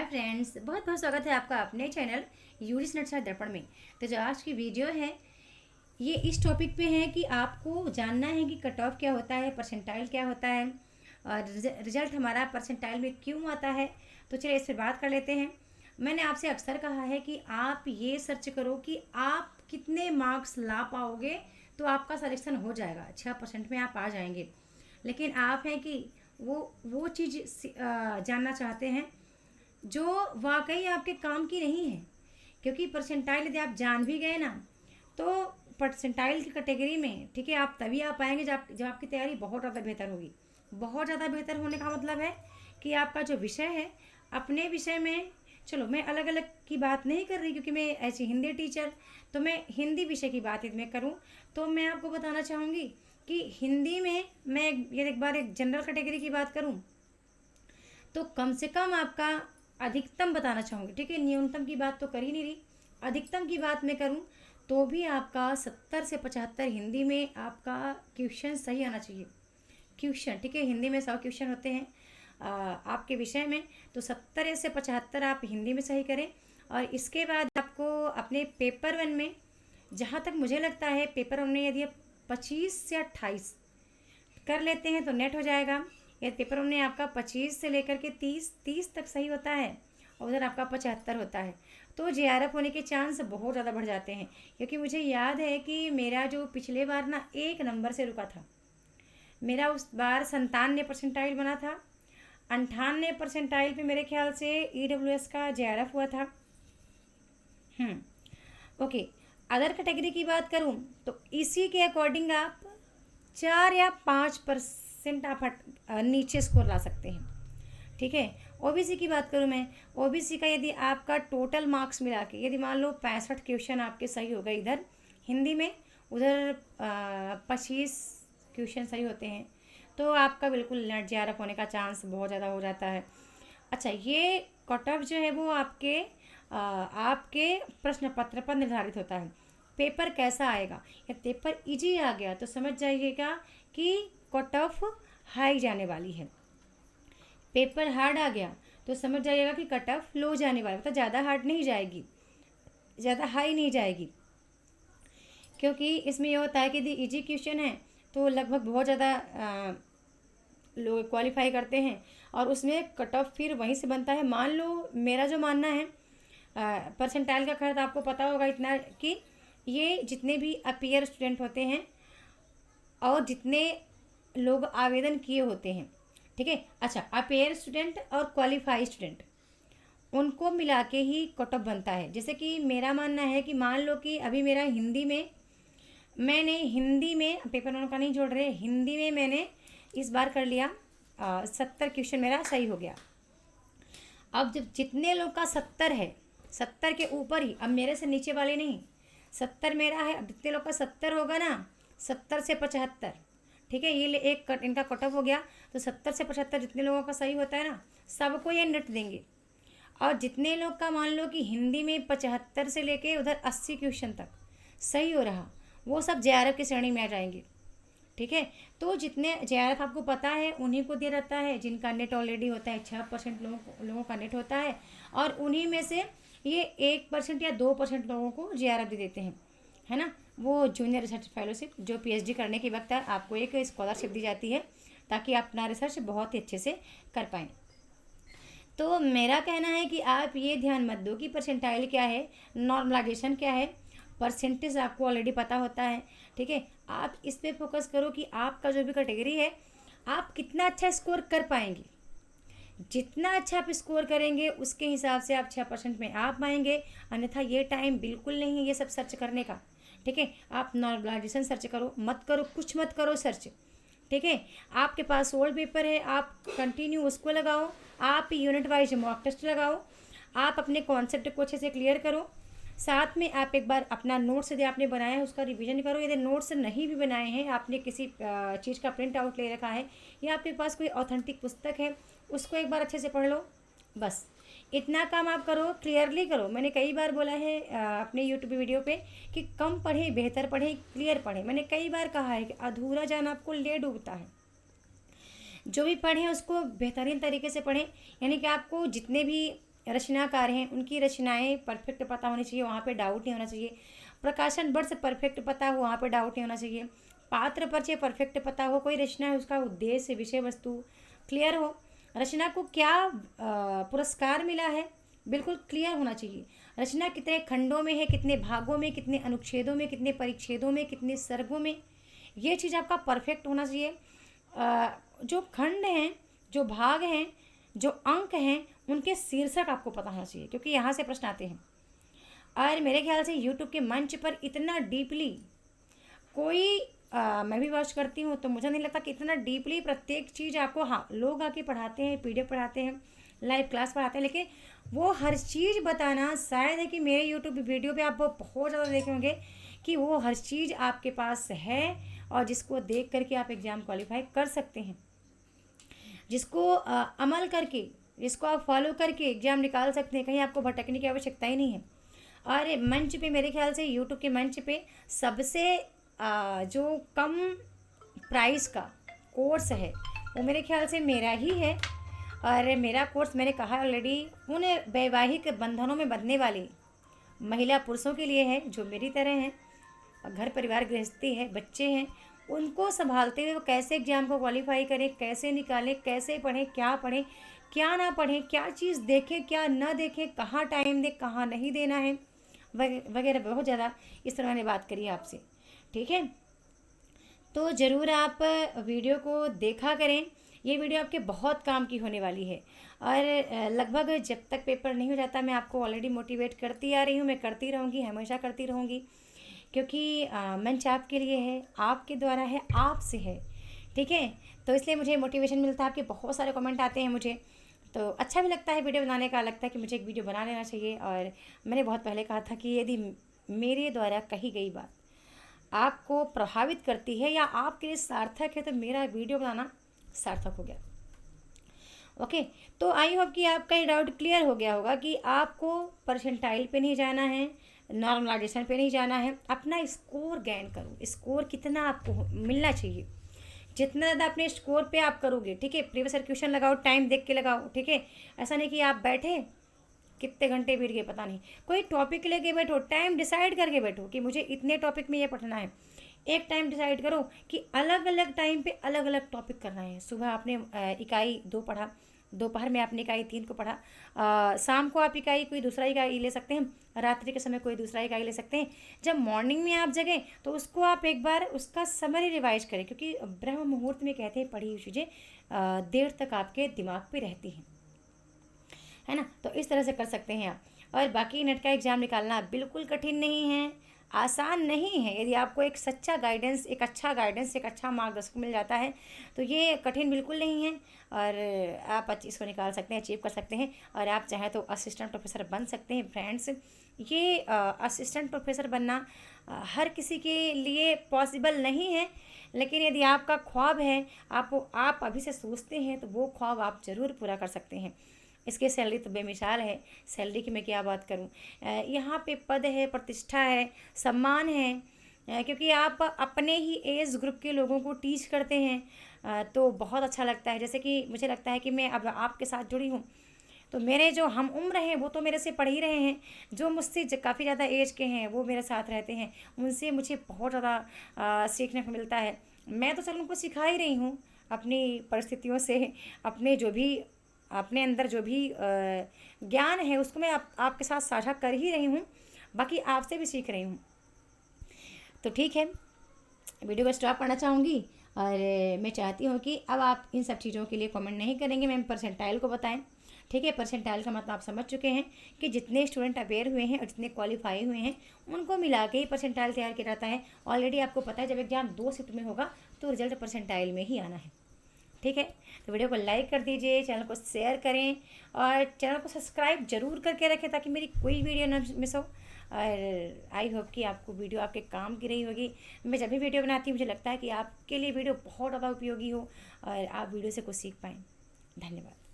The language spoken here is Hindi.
फ्रेंड्स, बहुत बहुत स्वागत है आपका अपने चैनल यूरिस नटसर दर्पण में। तो जो आज की वीडियो है ये इस टॉपिक पे है कि आपको जानना है कि कट ऑफ क्या होता है, परसेंटाइल क्या होता है और रिजल्ट हमारा परसेंटाइल में क्यों आता है। तो चलिए इस पर बात कर लेते हैं। मैंने आपसे अक्सर कहा है कि आप ये सर्च करो कि आप कितने मार्क्स ला पाओगे तो आपका सिलेक्शन हो जाएगा, 6% में आप आ जाएंगे। लेकिन आप हैं कि वो चीज़ जानना चाहते हैं जो वाकई आपके काम की नहीं है। क्योंकि परसेंटाइल यदि आप जान भी गए ना तो परसेंटाइल की कैटेगरी में ठीक है आप तभी आ पाएंगे जब आपकी तैयारी बहुत ज़्यादा बेहतर होगी। बहुत ज़्यादा बेहतर होने का मतलब है कि आपका जो विषय है अपने विषय में, चलो मैं अलग अलग की बात नहीं कर रही क्योंकि मैं ऐसी हिंदी टीचर, तो मैं हिंदी विषय की बात इसमें करूँ तो मैं आपको बताना चाहूँगी कि हिंदी में मैं ये एक बार एक जनरल कैटेगरी की बात करूँ तो कम से कम आपका अधिकतम बताना चाहूँगी, ठीक है, न्यूनतम की बात तो कर ही नहीं रही, अधिकतम की बात मैं करूँ तो भी आपका 70 से 75 हिंदी में आपका क्वेश्चन सही आना चाहिए। क्वेश्चन ठीक है, हिंदी में 100 क्वेश्चन होते हैं आपके विषय में, तो 70 से 75 आप हिंदी में सही करें। और इसके बाद आपको अपने पेपर वन में, जहाँ तक मुझे लगता है पेपर वन में यदि 25 से 28 कर लेते हैं तो नेट हो जाएगा। यह पेपर में आपका 25 से लेकर के 30 तक सही होता है और उधर आपका 75 होता है, तो जेआरएफ होने के चांस बहुत ज़्यादा बढ़ जाते हैं। क्योंकि मुझे याद है कि मेरा जो पिछले बार ना 1 नंबर से रुका था, मेरा उस बार 97 परसेंटाइल बना था, 98 परसेंटाइल पे मेरे ख्याल से ईडब्ल्यूएस का जेआरएफ हुआ था। ओके, अदर कैटेगरी की बात करूँ तो इसी के अकॉर्डिंग आप 4 या 5% आप नीचे स्कोर ला सकते हैं। ठीक है, ओबीसी की बात करूँ मैं, ओबीसी का यदि आपका टोटल मार्क्स मिला के यदि मान लो 65 क्वेश्चन आपके सही हो गए इधर हिंदी में, उधर 25 क्वेश्चन सही होते हैं तो आपका बिल्कुल नेट जेआरएफ होने का चांस बहुत ज़्यादा हो जाता है। अच्छा, ये कट ऑफ जो है वो आपके प्रश्न पत्र पर निर्धारित होता है। पेपर कैसा आएगा, या पेपर इजी आ गया तो समझ जाइएगा कि कट ऑफ हाई जाने वाली है। पेपर हार्ड आ गया तो समझ जाइएगा कि कट ऑफ लो जाने वाला, मतलब ज़्यादा हार्ड नहीं जाएगी, ज़्यादा हाई नहीं जाएगी। क्योंकि इसमें यह होता है कि यदि इजी क्वेश्चन है तो लगभग बहुत ज़्यादा लोग क्वालिफाई करते हैं और उसमें कट ऑफ फिर वहीं से बनता है। मान लो मेरा जो मानना है, परसेंटाइल का खैर आपको पता होगा इतना कि ये जितने भी अपीयर स्टूडेंट होते हैं और जितने लोग आवेदन किए होते हैं, ठीक है, अच्छा, अपीयर स्टूडेंट और क्वालिफाई स्टूडेंट उनको मिला के ही कट ऑफ बनता है। जैसे कि मेरा मानना है कि मान लो कि अभी मेरा हिंदी में पेपर वन का नहीं जोड़ रहे, हिंदी में मैंने इस बार कर लिया 70 क्वेश्चन मेरा सही हो गया। अब जब जितने लोग का 70 है, 70 के ऊपर ही, अब मेरे से नीचे वाले नहीं, 70 मेरा है, अब जितने लोग का 70 होगा ना, 70 से 75, ठीक है, ये इनका कट ऑफ हो गया, तो 70 से 75 जितने लोगों का सही होता है ना सबको ये नेट देंगे। और जितने लोग का मान लो कि हिंदी में 75 से लेके उधर 80 क्वेश्चन तक सही हो रहा, वो सब जेआरएफ की श्रेणी में आ जाएंगे। ठीक है, तो जितने जेआरएफ आपको पता है उन्हीं को दिया रहता है जिनका नेट ऑलरेडी होता है, 6% लोगों का नेट होता है, और उन्हीं में से ये 1% या 2% लोगों को जेआरएफ दे देते हैं, है ना। वो जूनियर रिसर्च फेलोशिप जो पीएचडी करने के वक्त आपको एक स्कॉलरशिप दी जाती है ताकि आप अपना रिसर्च बहुत ही अच्छे से कर पाएँ। तो मेरा कहना है कि आप ये ध्यान मत दो कि परसेंटाइल क्या है, नॉर्मलाइजेशन क्या है, परसेंटेज आपको ऑलरेडी पता होता है। ठीक है, आप इस पे फोकस करो कि आपका जो भी कैटेगरी है आप कितना अच्छा स्कोर कर पाएंगे। जितना अच्छा आप स्कोर करेंगे उसके हिसाब से आप 6% में आ पाएंगे, अन्यथा ये टाइम बिल्कुल नहीं है ये सब सर्च करने का। ठीक है, आप नॉर्मलाइजेशन सर्च करो, मत करो कुछ मत करो सर्च। ठीक है, आपके पास ओल्ड पेपर है, आप कंटिन्यू उसको लगाओ, आप यूनिट वाइज मॉक टेस्ट लगाओ, आप अपने कॉन्सेप्ट को अच्छे से क्लियर करो, साथ में आप एक बार अपना नोट्स यदि आपने बनाया है उसका रिवीजन करो। यदि नोट्स नहीं भी बनाए हैं, आपने किसी चीज़ का प्रिंट आउट ले रखा है या आपके पास कोई ऑथेंटिक पुस्तक है उसको एक बार अच्छे से पढ़ लो, बस इतना काम आप करो, क्लियरली करो। मैंने कई बार बोला है अपने यूट्यूब वीडियो पे कि कम पढ़ें बेहतर पढ़ें क्लियर पढ़ें। मैंने कई बार कहा है कि अधूरा ज्ञान आपको ले डूबता है। जो भी पढ़ें उसको बेहतरीन तरीके से पढ़ें, यानी कि आपको जितने भी रचनाकार हैं उनकी रचनाएं परफेक्ट पता होनी चाहिए, वहाँ पे डाउट नहीं होना चाहिए। प्रकाशन वर्ष परफेक्ट पता हो, वहाँ पे डाउट नहीं होना चाहिए। पात्र परिचय परफेक्ट पता हो, कोई रचना है उसका उद्देश्य विषय वस्तु क्लियर हो, रचना को क्या पुरस्कार मिला है बिल्कुल क्लियर होना चाहिए। रचना कितने खंडों में है, कितने भागों में, कितने अनुच्छेदों में, कितने परिच्छेदों में, कितने सर्गों में, ये चीज़ आपका परफेक्ट होना चाहिए। जो खंड हैं, जो भाग हैं, जो अंक हैं, उनके शीर्षक आपको पता होना चाहिए, क्योंकि यहाँ से प्रश्न आते हैं। और मेरे ख्याल से यूट्यूब के मंच पर इतना डीपली कोई मैं भी वॉच करती हूँ, तो मुझे नहीं लगता कि इतना डीपली प्रत्येक चीज़ आपको, हाँ लोग आके पढ़ाते हैं, PDF पढ़ाते हैं, लाइव क्लास पढ़ाते हैं, लेकिन वो हर चीज़ बताना शायद है कि मेरे यूट्यूब वीडियो पे आप बहुत ज़्यादा देखे होंगे कि वो हर चीज़ आपके पास है और जिसको देख करके आप एग्ज़ाम क्वालिफाई कर सकते हैं, जिसको अमल करके, जिसको आप फॉलो करके एग्ज़ाम निकाल सकते हैं। कहीं आपको भटकने की आवश्यकता ही नहीं है। और मंच पे मेरे ख्याल से यूट्यूब के मंच पे सबसे जो कम प्राइस का कोर्स है वो मेरे ख्याल से मेरा ही है। और मेरा कोर्स मैंने कहा ऑलरेडी उन वैवाहिक बंधनों में बंधने वाले महिला पुरुषों के लिए है जो मेरी तरह हैं, घर परिवार गृहस्थी है, बच्चे हैं, उनको संभालते हुए वो कैसे एग्ज़ाम को क्वालिफाई करें, कैसे निकालें, कैसे पढ़ें, क्या ना पढ़ें, क्या चीज़ देखें, क्या ना देखें, कहाँ टाइम दें, कहाँ नहीं देना है, वगैरह बहुत ज़्यादा इस तरह मैंने बात करी आपसे। ठीक है, तो ज़रूर आप वीडियो को देखा करें, ये वीडियो आपके बहुत काम की होने वाली है। और लगभग जब तक पेपर नहीं हो जाता मैं आपको ऑलरेडी मोटिवेट करती आ रही हूँ, मैं करती रहूँगी, हमेशा करती रहूँगी, क्योंकि मंच आपके लिए है, आपके द्वारा है, आपसे है। ठीक है, तो इसलिए मुझे मोटिवेशन मिलता है, आपके बहुत सारे कमेंट आते हैं मुझे, तो अच्छा भी लगता है वीडियो बनाने का, लगता है कि मुझे एक वीडियो बना लेना चाहिए। और मैंने बहुत पहले कहा था कि यदि मेरे द्वारा कही गई बात आपको प्रभावित करती है या आपके लिए सार्थक है तो मेरा वीडियो बनाना सार्थक हो गया। ओके, तो आई होप कि आपका ये डाउट क्लियर हो गया होगा कि आपको परसेंटाइल पे नहीं जाना है, नॉर्मलाइजेशन पे नहीं जाना है, अपना स्कोर गेन करो। स्कोर कितना आपको मिलना चाहिए, जितना ज़्यादा अपने स्कोर पे आप करोगे, ठीक है, प्रीवियस ईयर क्वेश्चन लगाओ, टाइम देख के लगाओ, ठीक है, ऐसा नहीं कि आप बैठे कितने घंटे बीत गए पता नहीं, कोई टॉपिक लेके बैठो, टाइम डिसाइड करके बैठो कि मुझे इतने टॉपिक में ये पढ़ना है। एक टाइम डिसाइड करो कि अलग अलग टाइम पे अलग अलग टॉपिक करना है। सुबह आपने इकाई 2 पढ़ा, दोपहर में आपने इकाई 3 को पढ़ा, शाम को आप इकाई कोई दूसरा इकाई ले सकते हैं, रात्रि के समय कोई दूसरा इकाई ले सकते हैं। जब मॉर्निंग में आप जगें तो उसको आप एक बार उसका समरी रिवाइज करें, क्योंकि ब्रह्म मुहूर्त में कहते हैं पढ़ी हुई चीज़ें देर तक आपके दिमाग पे रहती हैं, है ना। तो इस तरह से कर सकते हैं आप। और बाकी नेट का एग्ज़ाम निकालना बिल्कुल कठिन नहीं है, आसान नहीं है। यदि आपको एक सच्चा गाइडेंस, एक अच्छा मार्गदर्शक मिल जाता है तो ये कठिन बिल्कुल नहीं है। और आप इसको निकाल सकते हैं, अचीव कर सकते हैं। और आप चाहें तो असिस्टेंट प्रोफेसर बन सकते हैं फ्रेंड्स। ये असिस्टेंट प्रोफेसर बनना हर किसी के लिए पॉसिबल नहीं है, लेकिन यदि आपका ख्वाब है, आप अभी से सोचते हैं, तो वो ख्वाब आप ज़रूर पूरा कर सकते हैं। इसकी सैलरी तो बेमिसाल है, सैलरी की मैं क्या बात करूं। यहाँ पे पद है, प्रतिष्ठा है, सम्मान है, क्योंकि आप अपने ही एज ग्रुप के लोगों को टीच करते हैं, तो बहुत अच्छा लगता है। जैसे कि मुझे लगता है कि मैं अब आपके साथ जुड़ी हूँ, तो मेरे जो हम उम्र हैं वो तो मेरे से पढ़ ही रहे हैं, जो मुझसे काफ़ी ज़्यादा एज के हैं वो मेरे साथ रहते हैं, उनसे मुझे बहुत ज़्यादा सीखने को मिलता है। मैं तो चलो उनको सिखा ही रही हूँ अपनी परिस्थितियों से, अपने अंदर जो भी ज्ञान है उसको मैं आपके साथ साझा कर ही रही हूँ, बाकी आपसे भी सीख रही हूँ। तो ठीक है, वीडियो को स्टॉप करना चाहूँगी। और मैं चाहती हूँ कि अब आप इन सब चीज़ों के लिए कमेंट नहीं करेंगे, मैम परसेंटाइल को बताएं। ठीक है, परसेंटाइल का मतलब आप समझ चुके हैं कि जितने स्टूडेंट अवेयर हुए हैं और जितने क्वालिफाई हुए हैं उनको मिला के ही परसेंटाइल तैयार किया जाता है। ऑलरेडी आपको पता है जब एग्जाम 2 शिफ्ट में होगा तो रिजल्ट परसेंटाइल में ही आना है। ठीक है, तो वीडियो को लाइक कर दीजिए, चैनल को शेयर करें और चैनल को सब्सक्राइब जरूर करके रखें ताकि मेरी कोई वीडियो ना मिस हो। और आई होप कि आपको वीडियो आपके काम की रही होगी। मैं जब भी वीडियो बनाती हूँ मुझे लगता है कि आपके लिए वीडियो बहुत ज़्यादा उपयोगी हो और आप वीडियो से कुछ सीख पाएँ। धन्यवाद।